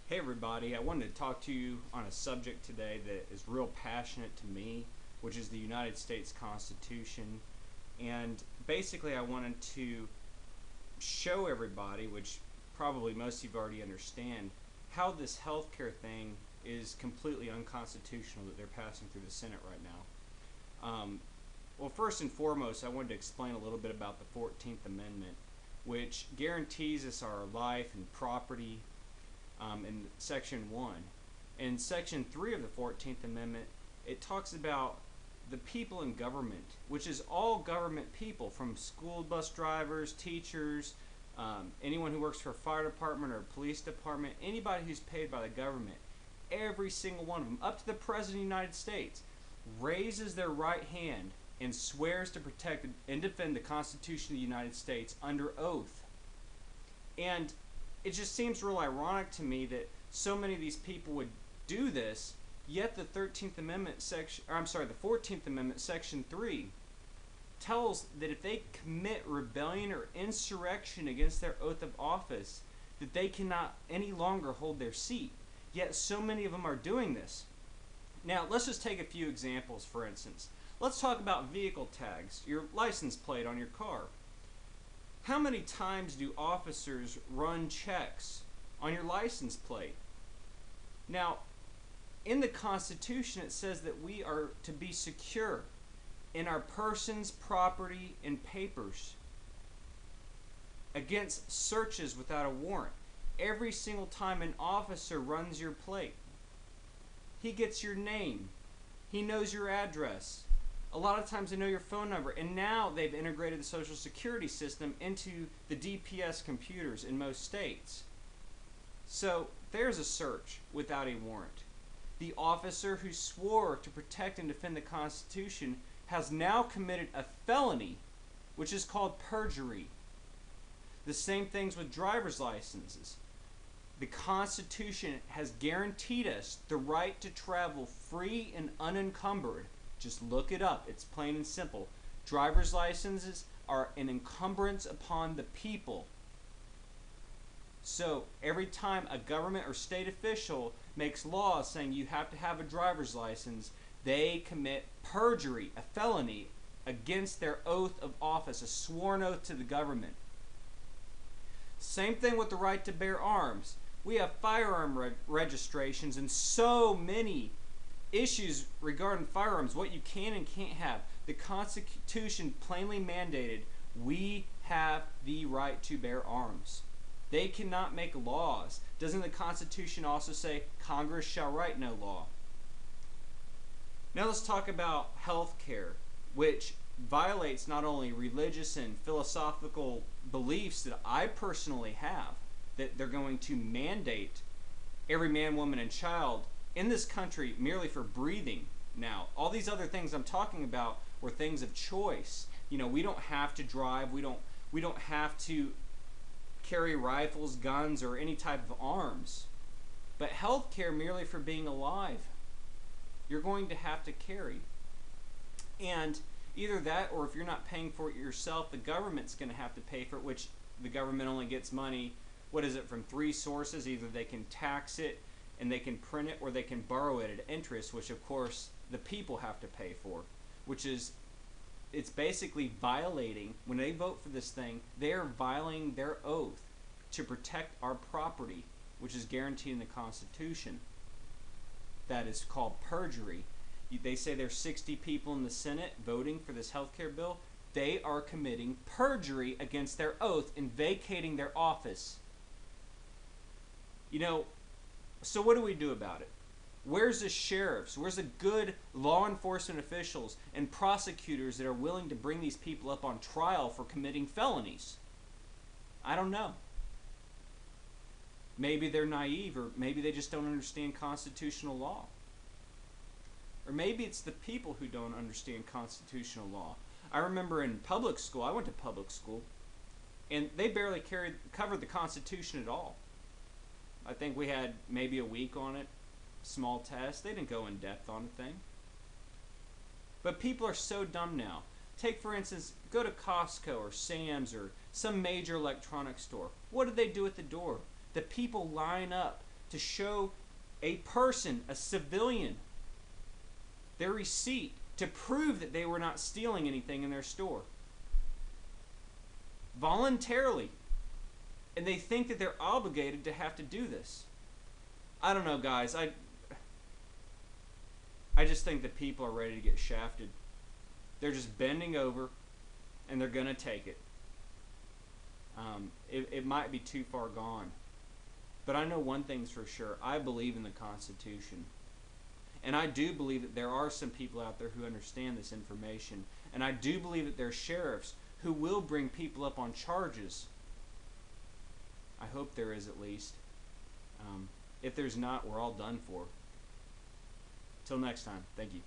Hey everybody, I wanted to talk to you on a subject today that is real passionate to me, which is the United States Constitution. And basically I wanted to show everybody, which probably most of you already understand, how this healthcare thing is completely unconstitutional that they're passing through the Senate right now. Well, first and foremost, I wanted to explain a little bit about the 14th Amendment, which guarantees us our life and property in Section 1. In Section 3 of the 14th Amendment, it talks about the people in government, which is all government people, from school bus drivers, teachers, anyone who works for a fire department or a police department, anybody who's paid by the government. Every single one of them, up to the President of the United States, raises their right hand and swears to protect and defend the Constitution of the United States under oath. And it just seems real ironic to me that so many of these people would do this, yet the 13th Amendment section, or I'm sorry, the 14th Amendment section 3 tells that if they commit rebellion or insurrection against their oath of office, that they cannot any longer hold their seat. Yet so many of them are doing this. Now, let's just take a few examples. For instance, let's talk about vehicle tags, your license plate on your car. How many times do officers run checks on your license plate? Now, in the Constitution, it says that we are to be secure in our persons, property, and papers against searches without a warrant. Every single time an officer runs your plate, he gets your name, he knows your address. A lot of times they know your phone number, and now they've integrated the Social Security system into the DPS computers in most states. So there's a search without a warrant. The officer who swore to protect and defend the Constitution has now committed a felony, which is called perjury. The same things with driver's licenses. The Constitution has guaranteed us the right to travel free and unencumbered. Just look it up. It's plain and simple. Driver's licenses are an encumbrance upon the people. So every time a government or state official makes laws saying you have to have a driver's license, they commit perjury, a felony, against their oath of office, a sworn oath to the government. Same thing with the right to bear arms. We have firearm registrations and so many issues regarding firearms, what you can and can't have. The Constitution plainly mandated we have the right to bear arms. They cannot make laws. Doesn't the Constitution also say Congress shall write no law? Now let's talk about health care, which violates not only religious and philosophical beliefs that I personally have, that they're going to mandate every man, woman, and child in this country merely for breathing. Now, all these other things I'm talking about were things of choice. You know, we don't have to drive, we don't have to carry rifles, guns, or any type of arms. But health care merely for being alive, you're going to have to carry. And either that, or if you're not paying for it yourself, the government's going to have to pay for it, which the government only gets money, what is it, from three sources. Either they can tax it and they can print it, or they can borrow it at interest, which of course the people have to pay for, which is, it's basically violating, when they vote for this thing, they are violating their oath to protect our property, which is guaranteed in the Constitution. That is called perjury. They say there's 60 people in the Senate voting for this healthcare bill. They are committing perjury against their oath and vacating their office. You know, so what do we do about it? Where's the sheriffs? Where's the good law enforcement officials and prosecutors that are willing to bring these people up on trial for committing felonies? I don't know. Maybe they're naive, or maybe they just don't understand constitutional law. Or maybe it's the people who don't understand constitutional law. I remember in public school, I went to public school, and they barely covered the Constitution at all. I think we had maybe a week on it, small test. They didn't go in depth on the thing. But people are so dumb now. Take, for instance, go to Costco or Sam's or some major electronics store. What do they do at the door? The people line up to show a person, a civilian, their receipt to prove that they were not stealing anything in their store. Voluntarily. And they think that they're obligated to have to do this. I don't know, guys. I just think that people are ready to get shafted. They're just bending over, and they're going to take it. It might be too far gone. But I know one thing's for sure. I believe in the Constitution. And I do believe that there are some people out there who understand this information. And I do believe that there are sheriffs who will bring people up on charges. I hope there is, at least. If there's not, we're all done for. Till next time, thank you.